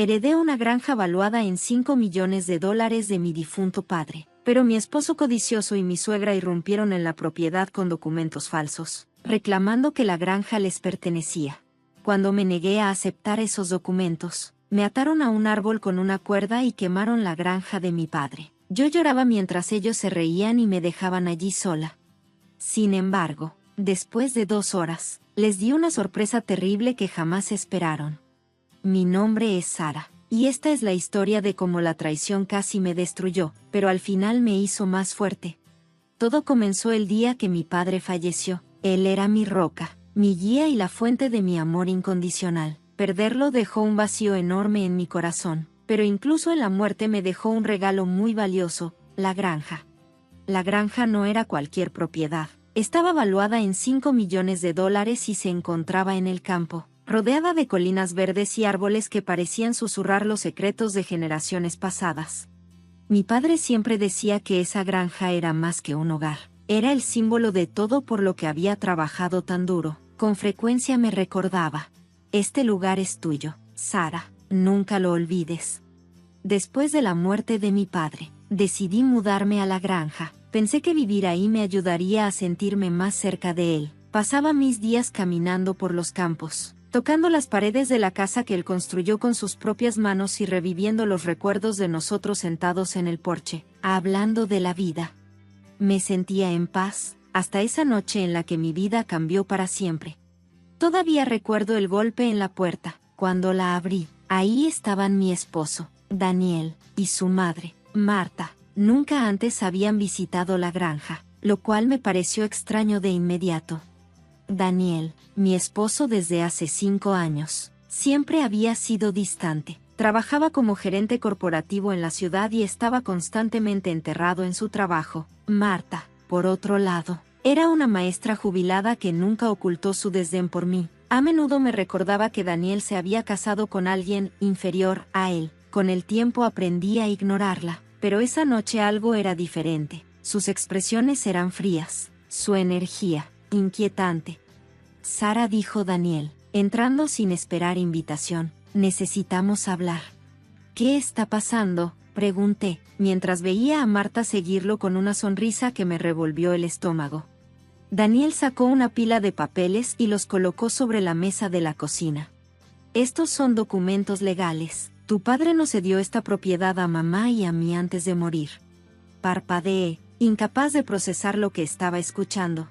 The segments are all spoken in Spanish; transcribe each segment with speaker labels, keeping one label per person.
Speaker 1: Heredé una granja valuada en $5 millones de mi difunto padre, pero mi esposo codicioso y mi suegra irrumpieron en la propiedad con documentos falsos, reclamando que la granja les pertenecía. Cuando me negué a aceptar esos documentos, me ataron a un árbol con una cuerda y quemaron la granja de mi padre. Yo lloraba mientras ellos se reían y me dejaban allí sola. Sin embargo, después de 2 horas, les di una sorpresa terrible que jamás esperaron. Mi nombre es Sara, y esta es la historia de cómo la traición casi me destruyó, pero al final me hizo más fuerte. Todo comenzó el día que mi padre falleció. Él era mi roca, mi guía y la fuente de mi amor incondicional. Perderlo dejó un vacío enorme en mi corazón, pero incluso en la muerte me dejó un regalo muy valioso, la granja. La granja no era cualquier propiedad. Estaba valuada en $5 millones y se encontraba en el campo, rodeada de colinas verdes y árboles que parecían susurrar los secretos de generaciones pasadas. Mi padre siempre decía que esa granja era más que un hogar. Era el símbolo de todo por lo que había trabajado tan duro. Con frecuencia me recordaba: este lugar es tuyo, Sara, nunca lo olvides. Después de la muerte de mi padre, decidí mudarme a la granja. Pensé que vivir ahí me ayudaría a sentirme más cerca de él. Pasaba mis días caminando por los campos, tocando las paredes de la casa que él construyó con sus propias manos y reviviendo los recuerdos de nosotros sentados en el porche, hablando de la vida. Me sentía en paz, hasta esa noche en la que mi vida cambió para siempre. Todavía recuerdo el golpe en la puerta. Cuando la abrí, ahí estaban mi esposo, Daniel, y su madre, Marta. Nunca antes habían visitado la granja, lo cual me pareció extraño de inmediato. Daniel, mi esposo desde hace 5 años, siempre había sido distante. Trabajaba como gerente corporativo en la ciudad y estaba constantemente enterrado en su trabajo. Marta, por otro lado, era una maestra jubilada que nunca ocultó su desdén por mí. A menudo me recordaba que Daniel se había casado con alguien inferior a él. Con el tiempo aprendí a ignorarla, pero esa noche algo era diferente. Sus expresiones eran frías, su energía, inquietante. Sara, dijo Daniel, entrando sin esperar invitación, necesitamos hablar. ¿Qué está pasando?, pregunté, mientras veía a Marta seguirlo con una sonrisa que me revolvió el estómago. Daniel sacó una pila de papeles y los colocó sobre la mesa de la cocina. Estos son documentos legales. Tu padre nos cedió esta propiedad a mamá y a mí antes de morir. Parpadeé, incapaz de procesar lo que estaba escuchando.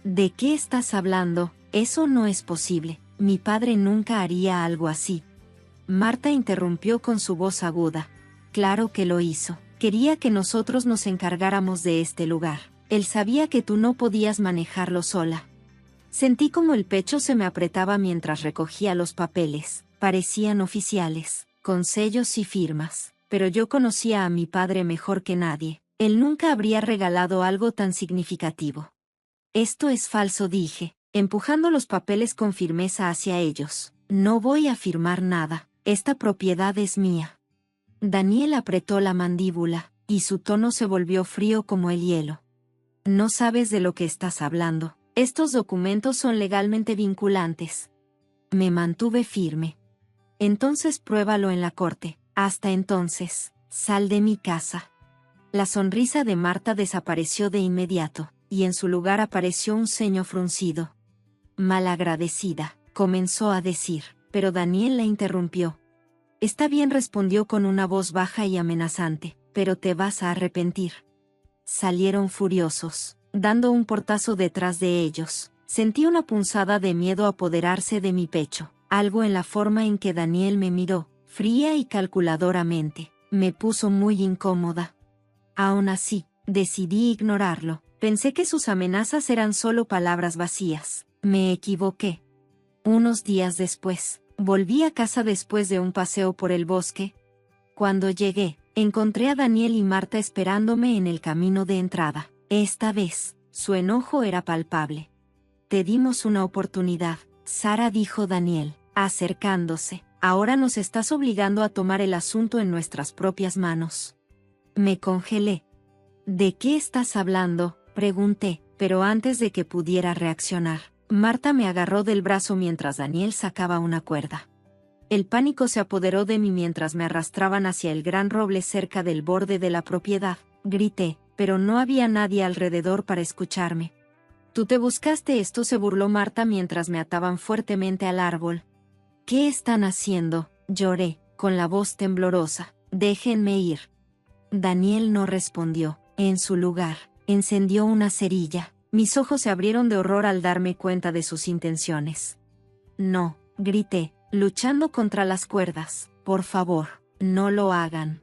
Speaker 1: ¿De qué estás hablando? Eso no es posible. Mi padre nunca haría algo así. Marta interrumpió con su voz aguda. Claro que lo hizo. Quería que nosotros nos encargáramos de este lugar. Él sabía que tú no podías manejarlo sola. Sentí como el pecho se me apretaba mientras recogía los papeles. Parecían oficiales, con sellos y firmas, pero yo conocía a mi padre mejor que nadie. Él nunca habría regalado algo tan significativo. Esto es falso, dije, empujando los papeles con firmeza hacia ellos. No voy a firmar nada. Esta propiedad es mía. Daniel apretó la mandíbula, y su tono se volvió frío como el hielo. No sabes de lo que estás hablando. Estos documentos son legalmente vinculantes. Me mantuve firme. Entonces pruébalo en la corte. Hasta entonces, sal de mi casa. La sonrisa de Marta desapareció de inmediato, y en su lugar apareció un ceño fruncido. Malagradecida, comenzó a decir, pero Daniel la interrumpió. Está bien, respondió con una voz baja y amenazante, pero te vas a arrepentir. Salieron furiosos, dando un portazo detrás de ellos. Sentí una punzada de miedo apoderarse de mi pecho. Algo en la forma en que Daniel me miró, fría y calculadoramente, me puso muy incómoda. Aún así, decidí ignorarlo. Pensé que sus amenazas eran solo palabras vacías. Me equivoqué. Unos días después, volví a casa después de un paseo por el bosque. Cuando llegué, encontré a Daniel y Marta esperándome en el camino de entrada. Esta vez, su enojo era palpable. Te dimos una oportunidad, Sara, dijo Daniel, acercándose. Ahora nos estás obligando a tomar el asunto en nuestras propias manos. Me congelé. ¿De qué estás hablando?, pregunté, pero antes de que pudiera reaccionar, Marta me agarró del brazo mientras Daniel sacaba una cuerda. El pánico se apoderó de mí mientras me arrastraban hacia el gran roble cerca del borde de la propiedad. Grité, pero no había nadie alrededor para escucharme. «¿Tú te buscaste esto?», se burló Marta mientras me ataban fuertemente al árbol. «¿Qué están haciendo?», lloré, con la voz temblorosa. «Déjenme ir». Daniel no respondió. En su lugar, encendió una cerilla. Mis ojos se abrieron de horror al darme cuenta de sus intenciones. «No», grité, luchando contra las cuerdas. «Por favor, no lo hagan».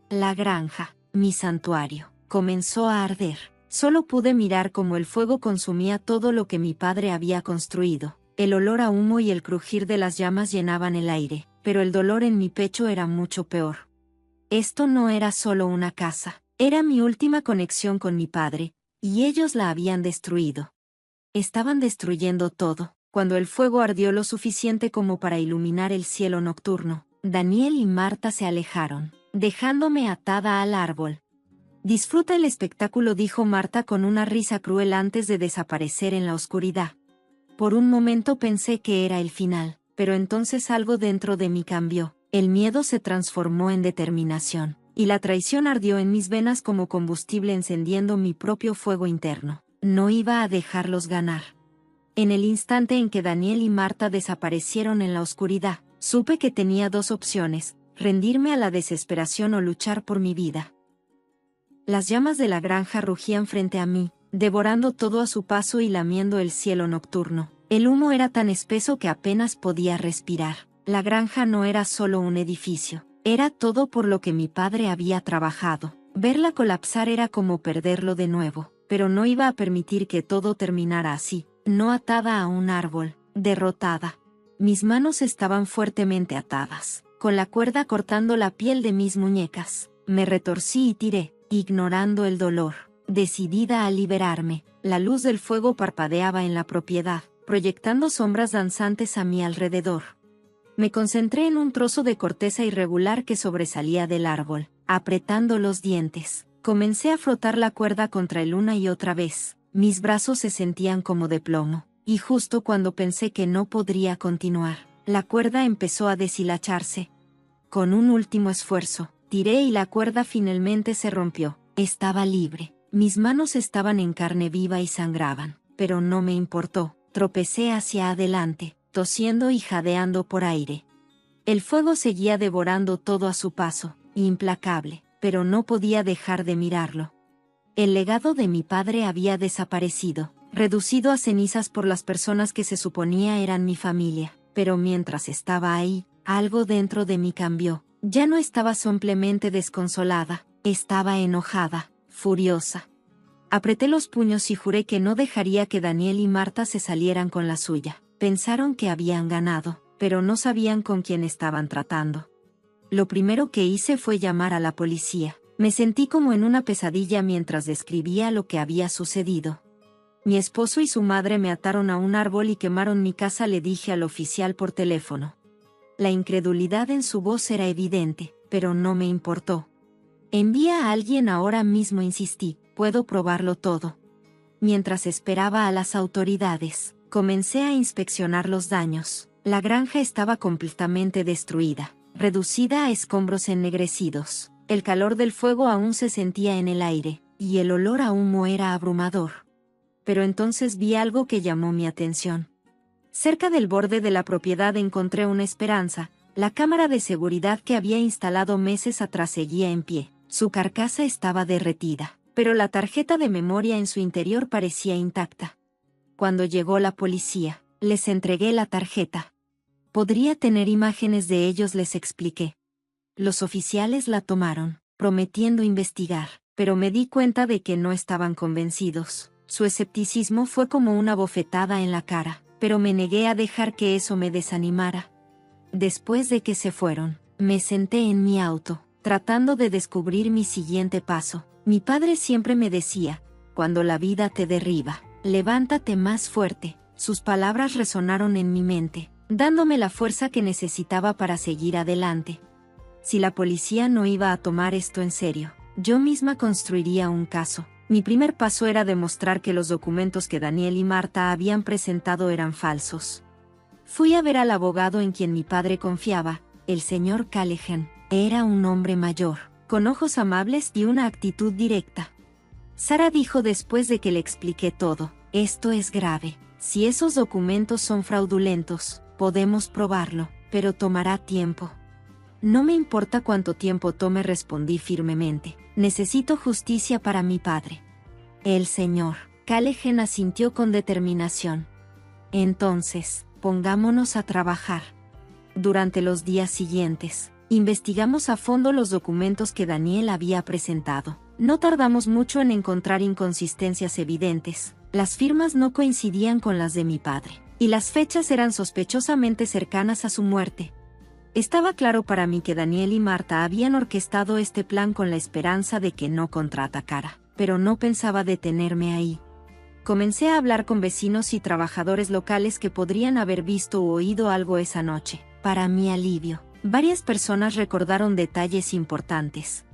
Speaker 1: La granja, mi santuario, comenzó a arder. Solo pude mirar cómo el fuego consumía todo lo que mi padre había construido. El olor a humo y el crujir de las llamas llenaban el aire, pero el dolor en mi pecho era mucho peor. Esto no era solo una casa, era mi última conexión con mi padre, y ellos la habían destruido. Estaban destruyendo todo. Cuando el fuego ardió lo suficiente como para iluminar el cielo nocturno, Daniel y Marta se alejaron, dejándome atada al árbol. «Disfruta el espectáculo», dijo Marta con una risa cruel antes de desaparecer en la oscuridad. Por un momento pensé que era el final, pero entonces algo dentro de mí cambió. El miedo se transformó en determinación, y la traición ardió en mis venas como combustible encendiendo mi propio fuego interno. No iba a dejarlos ganar. En el instante en que Daniel y Marta desaparecieron en la oscuridad, supe que tenía dos opciones: rendirme a la desesperación o luchar por mi vida. Las llamas de la granja rugían frente a mí, devorando todo a su paso y lamiendo el cielo nocturno. El humo era tan espeso que apenas podía respirar. La granja no era solo un edificio, era todo por lo que mi padre había trabajado. Verla colapsar era como perderlo de nuevo, pero no iba a permitir que todo terminara así, no atada a un árbol, derrotada. Mis manos estaban fuertemente atadas, con la cuerda cortando la piel de mis muñecas. Me retorcí y tiré, ignorando el dolor, decidida a liberarme. La luz del fuego parpadeaba en la propiedad, proyectando sombras danzantes a mi alrededor. Me concentré en un trozo de corteza irregular que sobresalía del árbol, apretando los dientes. Comencé a frotar la cuerda contra él una y otra vez. Mis brazos se sentían como de plomo, y justo cuando pensé que no podría continuar, la cuerda empezó a deshilacharse. Con un último esfuerzo, tiré y la cuerda finalmente se rompió. Estaba libre. Mis manos estaban en carne viva y sangraban, pero no me importó. Tropecé hacia adelante, tosiendo y jadeando por aire. El fuego seguía devorando todo a su paso, implacable, pero no podía dejar de mirarlo. El legado de mi padre había desaparecido, reducido a cenizas por las personas que se suponía eran mi familia, pero mientras estaba ahí, algo dentro de mí cambió. Ya no estaba simplemente desconsolada, estaba enojada, furiosa. Apreté los puños y juré que no dejaría que Daniel y Marta se salieran con la suya. Pensaron que habían ganado, pero no sabían con quién estaban tratando. Lo primero que hice fue llamar a la policía. Me sentí como en una pesadilla mientras describía lo que había sucedido. Mi esposo y su madre me ataron a un árbol y quemaron mi casa, le dije al oficial por teléfono. La incredulidad en su voz era evidente, pero no me importó. «Envía a alguien ahora mismo», insistí, «puedo probarlo todo». Mientras esperaba a las autoridades, comencé a inspeccionar los daños. La granja estaba completamente destruida, reducida a escombros ennegrecidos. El calor del fuego aún se sentía en el aire, y el olor a humo era abrumador. Pero entonces vi algo que llamó mi atención. Cerca del borde de la propiedad encontré una esperanza. La cámara de seguridad que había instalado meses atrás seguía en pie. Su carcasa estaba derretida, pero la tarjeta de memoria en su interior parecía intacta. Cuando llegó la policía, les entregué la tarjeta. «Podría tener imágenes de ellos», les expliqué. Los oficiales la tomaron, prometiendo investigar, pero me di cuenta de que no estaban convencidos. Su escepticismo fue como una bofetada en la cara, pero me negué a dejar que eso me desanimara. Después de que se fueron, me senté en mi auto, tratando de descubrir mi siguiente paso. Mi padre siempre me decía, «Cuando la vida te derriba, levántate más fuerte». Sus palabras resonaron en mi mente, dándome la fuerza que necesitaba para seguir adelante. Si la policía no iba a tomar esto en serio, yo misma construiría un caso. Mi primer paso era demostrar que los documentos que Daniel y Marta habían presentado eran falsos. Fui a ver al abogado en quien mi padre confiaba, el señor Callahan. Era un hombre mayor, con ojos amables y una actitud directa. Sara dijo después de que le expliqué todo: esto es grave. Si esos documentos son fraudulentos, podemos probarlo, pero tomará tiempo. No me importa cuánto tiempo tome, respondí firmemente. Necesito justicia para mi padre. El señor Callahan asintió con determinación. Entonces, pongámonos a trabajar. Durante los días siguientes, investigamos a fondo los documentos que Daniel había presentado. No tardamos mucho en encontrar inconsistencias evidentes. Las firmas no coincidían con las de mi padre, y las fechas eran sospechosamente cercanas a su muerte. Estaba claro para mí que Daniel y Marta habían orquestado este plan con la esperanza de que no contraatacara, pero no pensaba detenerme ahí. Comencé a hablar con vecinos y trabajadores locales que podrían haber visto u oído algo esa noche. Para mi alivio, varias personas recordaron detalles importantes.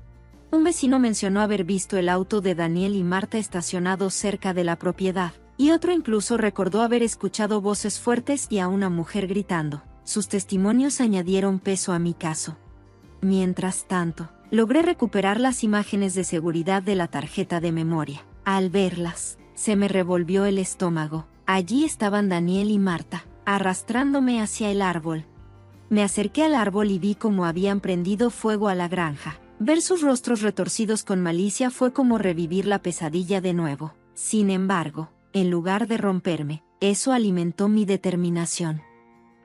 Speaker 1: Un vecino mencionó haber visto el auto de Daniel y Marta estacionado cerca de la propiedad, y otro incluso recordó haber escuchado voces fuertes y a una mujer gritando. Sus testimonios añadieron peso a mi caso. Mientras tanto, logré recuperar las imágenes de seguridad de la tarjeta de memoria. Al verlas, se me revolvió el estómago. Allí estaban Daniel y Marta, arrastrándome hacia el árbol. Me acerqué al árbol y vi cómo habían prendido fuego a la granja. Ver sus rostros retorcidos con malicia fue como revivir la pesadilla de nuevo. Sin embargo, en lugar de romperme, eso alimentó mi determinación.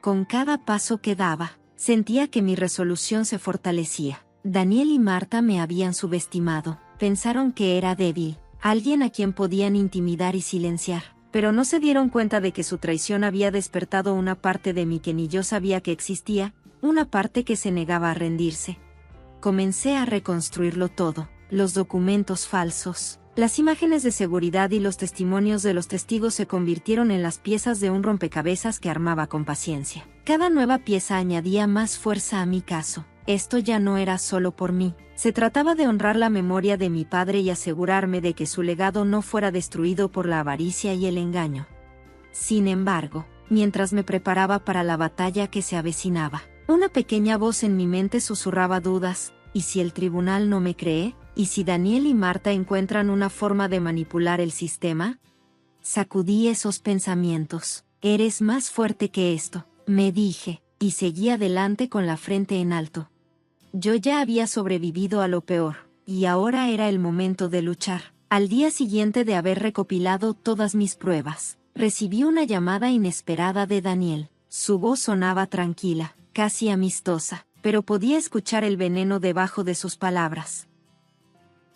Speaker 1: Con cada paso que daba, sentía que mi resolución se fortalecía. Daniel y Marta me habían subestimado. Pensaron que era débil, alguien a quien podían intimidar y silenciar, pero no se dieron cuenta de que su traición había despertado una parte de mí que ni yo sabía que existía, una parte que se negaba a rendirse. Comencé a reconstruirlo todo: los documentos falsos, las imágenes de seguridad y los testimonios de los testigos se convirtieron en las piezas de un rompecabezas que armaba con paciencia. Cada nueva pieza añadía más fuerza a mi caso. Esto ya no era solo por mí. Se trataba de honrar la memoria de mi padre y asegurarme de que su legado no fuera destruido por la avaricia y el engaño. Sin embargo, mientras me preparaba para la batalla que se avecinaba, una pequeña voz en mi mente susurraba dudas. ¿Y si el tribunal no me cree? ¿Y si Daniel y Marta encuentran una forma de manipular el sistema? Sacudí esos pensamientos. Eres más fuerte que esto, me dije, y seguí adelante con la frente en alto. Yo ya había sobrevivido a lo peor, y ahora era el momento de luchar. Al día siguiente de haber recopilado todas mis pruebas, recibí una llamada inesperada de Daniel. Su voz sonaba tranquila, casi amistosa, pero podía escuchar el veneno debajo de sus palabras.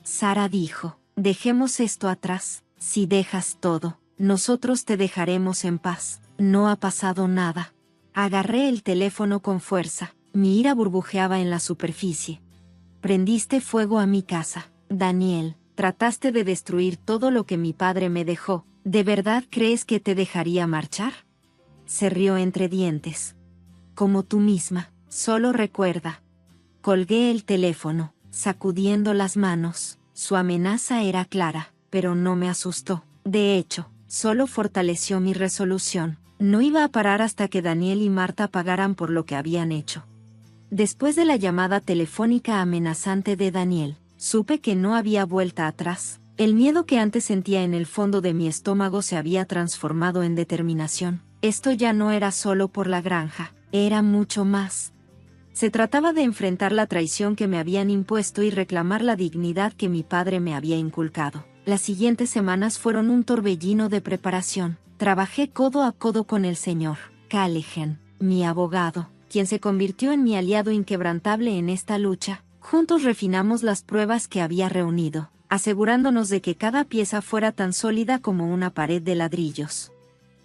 Speaker 1: Sara dijo: dejemos esto atrás. Si dejas todo, nosotros te dejaremos en paz. No ha pasado nada. Agarré el teléfono con fuerza. Mi ira burbujeaba en la superficie. Prendiste fuego a mi casa, Daniel. Trataste de destruir todo lo que mi padre me dejó. ¿De verdad crees que te dejaría marchar? Se rió entre dientes. Como tú misma, solo recuerda. Colgué el teléfono, sacudiendo las manos. Su amenaza era clara, pero no me asustó. De hecho, solo fortaleció mi resolución. No iba a parar hasta que Daniel y Marta pagaran por lo que habían hecho. Después de la llamada telefónica amenazante de Daniel, supe que no había vuelta atrás. El miedo que antes sentía en el fondo de mi estómago se había transformado en determinación. Esto ya no era solo por la granja, era mucho más. Se trataba de enfrentar la traición que me habían impuesto y reclamar la dignidad que mi padre me había inculcado. Las siguientes semanas fueron un torbellino de preparación. Trabajé codo a codo con el señor Callahan, mi abogado, quien se convirtió en mi aliado inquebrantable en esta lucha. Juntos refinamos las pruebas que había reunido, asegurándonos de que cada pieza fuera tan sólida como una pared de ladrillos.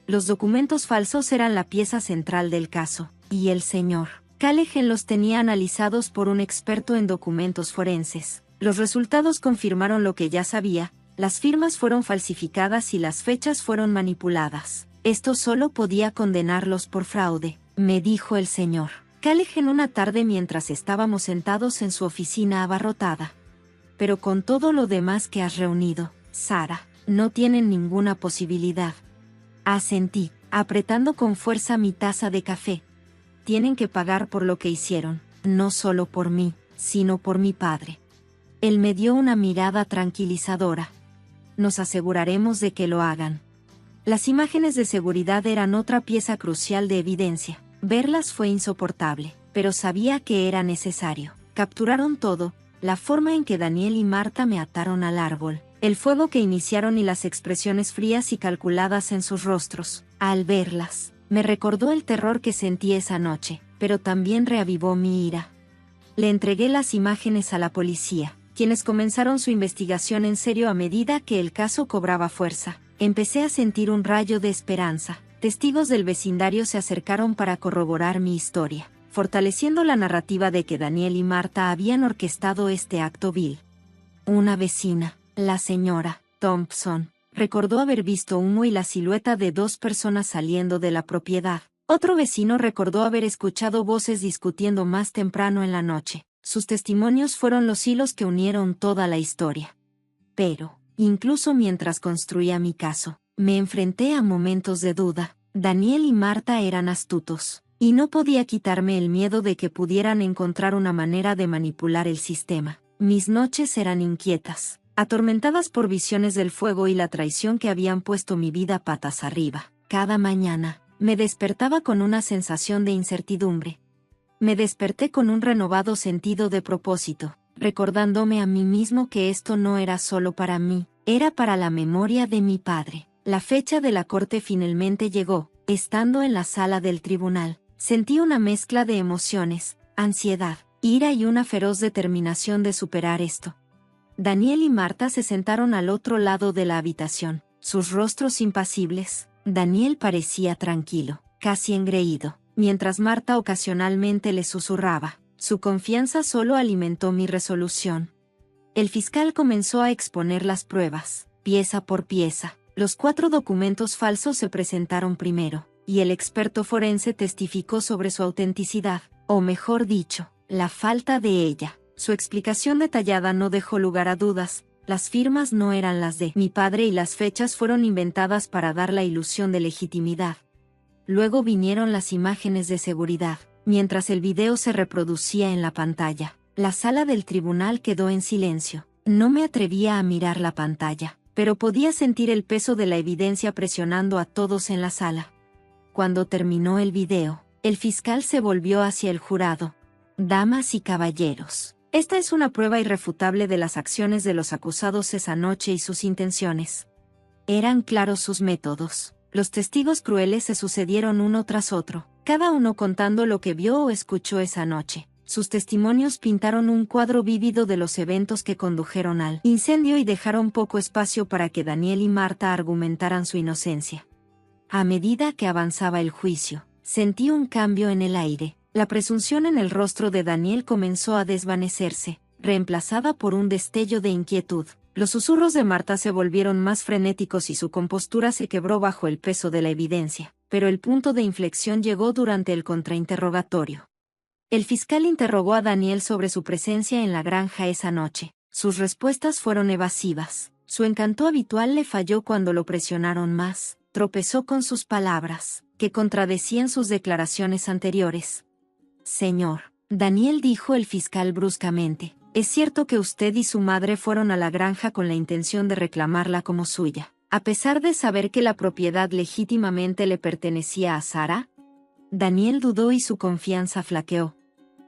Speaker 1: Los documentos falsos eran la pieza central del caso, y el señor Callahan los tenía analizados por un experto en documentos forenses. Los resultados confirmaron lo que ya sabía: las firmas fueron falsificadas y las fechas fueron manipuladas. Esto solo podía condenarlos por fraude, me dijo el señor Callahan una tarde mientras estábamos sentados en su oficina abarrotada. Pero con todo lo demás que has reunido, Sara, no tienen ninguna posibilidad. Asentí. apretando con fuerza mi taza de café. Tienen que pagar por lo que hicieron, no solo por mí, sino por mi padre. Él me dio una mirada tranquilizadora. Nos aseguraremos de que lo hagan. Las imágenes de seguridad eran otra pieza crucial de evidencia. Verlas fue insoportable, pero sabía que era necesario. Capturaron todo, la forma en que Daniel y Marta me ataron al árbol, el fuego que iniciaron y las expresiones frías y calculadas en sus rostros. Al verlas, me recordó el terror que sentí esa noche, pero también reavivó mi ira. Le entregué las imágenes a la policía, quienes comenzaron su investigación en serio a medida que el caso cobraba fuerza. Empecé a sentir un rayo de esperanza. Testigos del vecindario se acercaron para corroborar mi historia, fortaleciendo la narrativa de que Daniel y Marta habían orquestado este acto vil. Una vecina, la señora Thompson, recordó haber visto humo y la silueta de dos personas saliendo de la propiedad. Otro vecino recordó haber escuchado voces discutiendo más temprano en la noche. Sus testimonios fueron los hilos que unieron toda la historia. Pero, incluso mientras construía mi caso, me enfrenté a momentos de duda. Daniel y Marta eran astutos, y no podía quitarme el miedo de que pudieran encontrar una manera de manipular el sistema. Mis noches eran inquietas, atormentadas por visiones del fuego y la traición que habían puesto mi vida patas arriba. Cada mañana, me despertaba con una sensación de incertidumbre. Me desperté con un renovado sentido de propósito, recordándome a mí mismo que esto no era solo para mí, era para la memoria de mi padre. La fecha de la corte finalmente llegó. Estando en la sala del tribunal, sentí una mezcla de emociones, ansiedad, ira y una feroz determinación de superar esto. Daniel y Marta se sentaron al otro lado de la habitación, sus rostros impasibles. Daniel parecía tranquilo, casi engreído, mientras Marta ocasionalmente le susurraba. Su confianza solo alimentó mi resolución. El fiscal comenzó a exponer las pruebas, pieza por pieza. Los 4 documentos falsos se presentaron primero, y el experto forense testificó sobre su autenticidad, o mejor dicho, la falta de ella. Su explicación detallada no dejó lugar a dudas. Las firmas no eran las de mi padre y las fechas fueron inventadas para dar la ilusión de legitimidad. Luego vinieron las imágenes de seguridad, mientras el video se reproducía en la pantalla. La sala del tribunal quedó en silencio. No me atrevía a mirar la pantalla, pero podía sentir el peso de la evidencia presionando a todos en la sala. Cuando terminó el video, el fiscal se volvió hacia el jurado. Damas y caballeros, esta es una prueba irrefutable de las acciones de los acusados esa noche y sus intenciones. Eran claros sus métodos. Los testigos crueles se sucedieron uno tras otro, cada uno contando lo que vio o escuchó esa noche. Sus testimonios pintaron un cuadro vívido de los eventos que condujeron al incendio y dejaron poco espacio para que Daniel y Marta argumentaran su inocencia. A medida que avanzaba el juicio, sentí un cambio en el aire. La presunción en el rostro de Daniel comenzó a desvanecerse, reemplazada por un destello de inquietud. Los susurros de Marta se volvieron más frenéticos y su compostura se quebró bajo el peso de la evidencia, pero el punto de inflexión llegó durante el contrainterrogatorio. El fiscal interrogó a Daniel sobre su presencia en la granja esa noche. Sus respuestas fueron evasivas. Su encanto habitual le falló cuando lo presionaron más. Tropezó con sus palabras, que contradecían sus declaraciones anteriores. Señor, Daniel, dijo el fiscal bruscamente, ¿es cierto que usted y su madre fueron a la granja con la intención de reclamarla como suya, a pesar de saber que la propiedad legítimamente le pertenecía a Sara? Daniel dudó y su confianza flaqueó.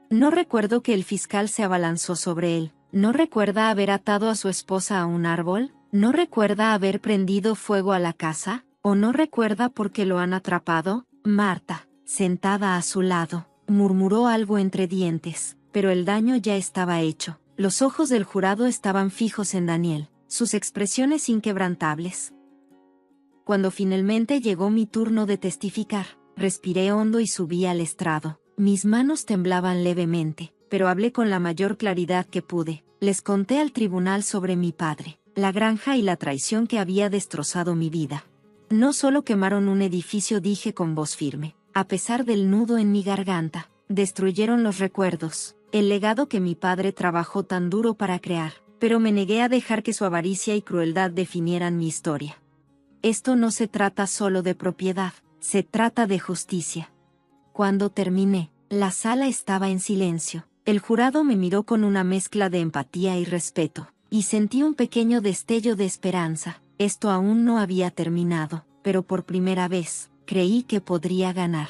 Speaker 1: No recuerdo que el fiscal se abalanzó sobre él. ¿No recuerda haber atado a su esposa a un árbol? ¿No recuerda haber prendido fuego a la casa? ¿O no recuerda por qué lo han atrapado? Marta, sentada a su lado, murmuró algo entre dientes, pero el daño ya estaba hecho. Los ojos del jurado estaban fijos en Daniel, sus expresiones inquebrantables. Cuando finalmente llegó mi turno de testificar, respiré hondo y subí al estrado. Mis manos temblaban levemente, pero hablé con la mayor claridad que pude. Les conté al tribunal sobre mi padre, la granja y la traición que había destrozado mi vida. No solo quemaron un edificio, dije con voz firme, a pesar del nudo en mi garganta, destruyeron los recuerdos, el legado que mi padre trabajó tan duro para crear, pero me negué a dejar que su avaricia y crueldad definieran mi historia. Esto no se trata solo de propiedad, Se trata de justicia. Cuando terminé, la sala estaba en silencio. El jurado me miró con una mezcla de empatía y respeto, y sentí un pequeño destello de esperanza. Esto aún no había terminado, pero por primera vez, creí que podría ganar.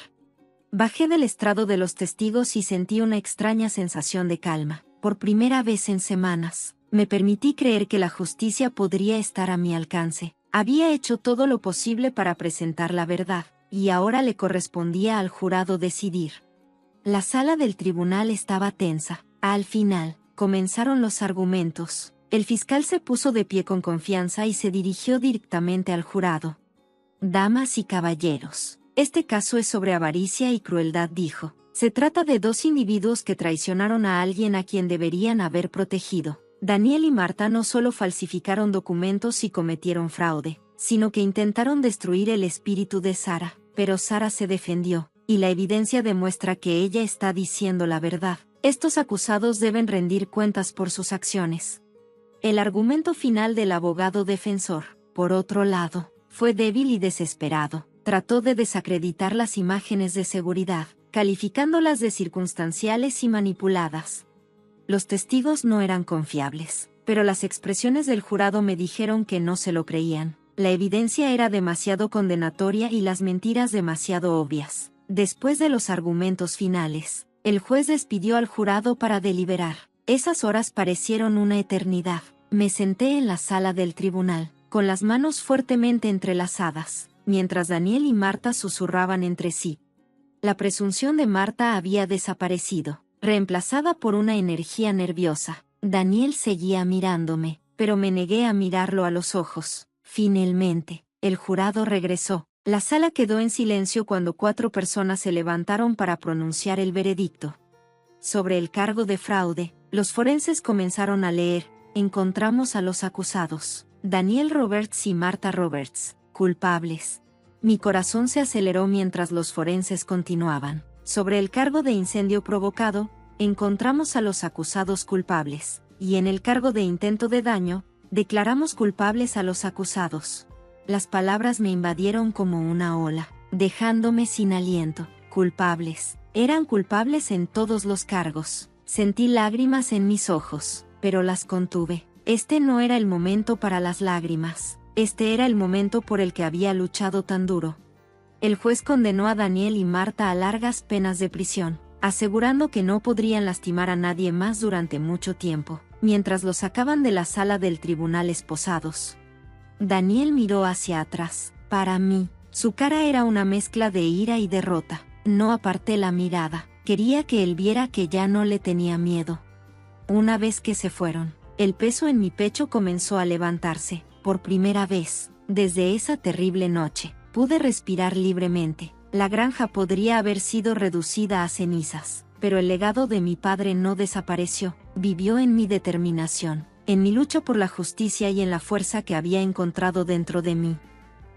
Speaker 1: Bajé del estrado de los testigos y sentí una extraña sensación de calma. Por primera vez en semanas, me permití creer que la justicia podría estar a mi alcance. Había hecho todo lo posible para presentar la verdad, y ahora le correspondía al jurado decidir. La sala del tribunal estaba tensa. Al final, comenzaron los argumentos. El fiscal se puso de pie con confianza y se dirigió directamente al jurado. Damas y caballeros, este caso es sobre avaricia y crueldad, dijo. Se trata de dos individuos que traicionaron a alguien a quien deberían haber protegido. Daniel y Marta no solo falsificaron documentos y cometieron fraude, sino que intentaron destruir el espíritu de Sara, pero Sara se defendió, y la evidencia demuestra que ella está diciendo la verdad. Estos acusados deben rendir cuentas por sus acciones. El argumento final del abogado defensor, por otro lado, fue débil y desesperado. Trató de desacreditar las imágenes de seguridad, calificándolas de circunstanciales y manipuladas. Los testigos no eran confiables, pero las expresiones del jurado me dijeron que no se lo creían. La evidencia era demasiado condenatoria y las mentiras demasiado obvias. Después de los argumentos finales, el juez despidió al jurado para deliberar. Esas horas parecieron una eternidad. Me senté en la sala del tribunal, con las manos fuertemente entrelazadas, mientras Daniel y Marta susurraban entre sí. La presunción de Marta había desaparecido, reemplazada por una energía nerviosa. Daniel seguía mirándome, pero me negué a mirarlo a los ojos. Finalmente, el jurado regresó. La sala quedó en silencio cuando 4 personas se levantaron para pronunciar el veredicto. Sobre el cargo de fraude, los forenses comenzaron a leer. Encontramos a los acusados, Daniel Roberts y Marta Roberts, culpables. Mi corazón se aceleró mientras los forenses continuaban. Sobre el cargo de incendio provocado, encontramos a los acusados culpables, y en el cargo de intento de daño, declaramos culpables a los acusados. Las palabras me invadieron como una ola, dejándome sin aliento. Culpables. Eran culpables en todos los cargos. Sentí lágrimas en mis ojos, pero las contuve. Este no era el momento para las lágrimas. Este era el momento por el que había luchado tan duro. El juez condenó a Daniel y Marta a largas penas de prisión, asegurando que no podrían lastimar a nadie más durante mucho tiempo, mientras los sacaban de la sala del tribunal esposados. Daniel miró hacia atrás. Para mí, su cara era una mezcla de ira y derrota. No aparté la mirada. Quería que él viera que ya no le tenía miedo. Una vez que se fueron, el peso en mi pecho comenzó a levantarse. Por primera vez, desde esa terrible noche, pude respirar libremente. La granja podría haber sido reducida a cenizas, pero el legado de mi padre no desapareció. Vivió en mi determinación, en mi lucha por la justicia y en la fuerza que había encontrado dentro de mí.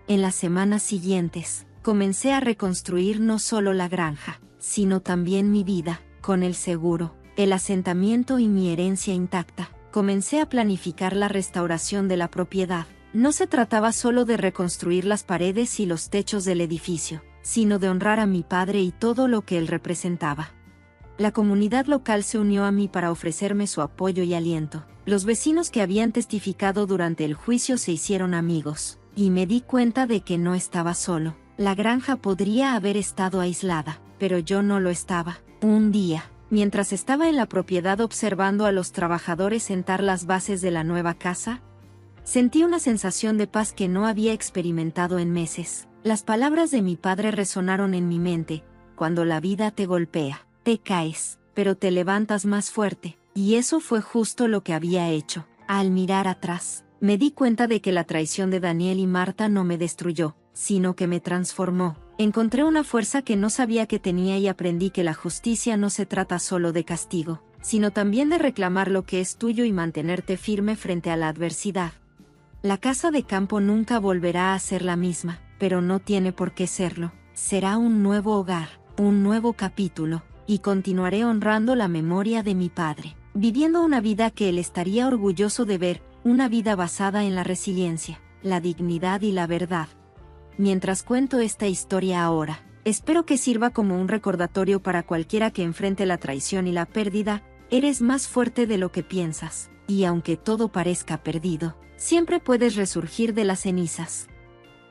Speaker 1: En las semanas siguientes, comencé a reconstruir no solo la granja, sino también mi vida, con el seguro, el asentamiento y mi herencia intacta. Comencé a planificar la restauración de la propiedad. No se trataba solo de reconstruir las paredes y los techos del edificio, sino de honrar a mi padre y todo lo que él representaba. La comunidad local se unió a mí para ofrecerme su apoyo y aliento. Los vecinos que habían testificado durante el juicio se hicieron amigos, y me di cuenta de que no estaba solo. La granja podría haber estado aislada, pero yo no lo estaba. Un día, mientras estaba en la propiedad observando a los trabajadores sentar las bases de la nueva casa, sentí una sensación de paz que no había experimentado en meses. Las palabras de mi padre resonaron en mi mente: cuando la vida te golpea, te caes, pero te levantas más fuerte. Y eso fue justo lo que había hecho. Al mirar atrás, me di cuenta de que la traición de Daniel y Marta no me destruyó, sino que me transformó. Encontré una fuerza que no sabía que tenía y aprendí que la justicia no se trata solo de castigo, sino también de reclamar lo que es tuyo y mantenerte firme frente a la adversidad. La casa de campo nunca volverá a ser la misma, pero no tiene por qué serlo. Será un nuevo hogar, un nuevo capítulo, y continuaré honrando la memoria de mi padre, viviendo una vida que él estaría orgulloso de ver, una vida basada en la resiliencia, la dignidad y la verdad. mientras cuento esta historia ahora. Espero que sirva como un recordatorio para cualquiera que enfrente la traición y la pérdida. Eres más fuerte de lo que piensas, y aunque todo parezca perdido, siempre puedes resurgir de las cenizas.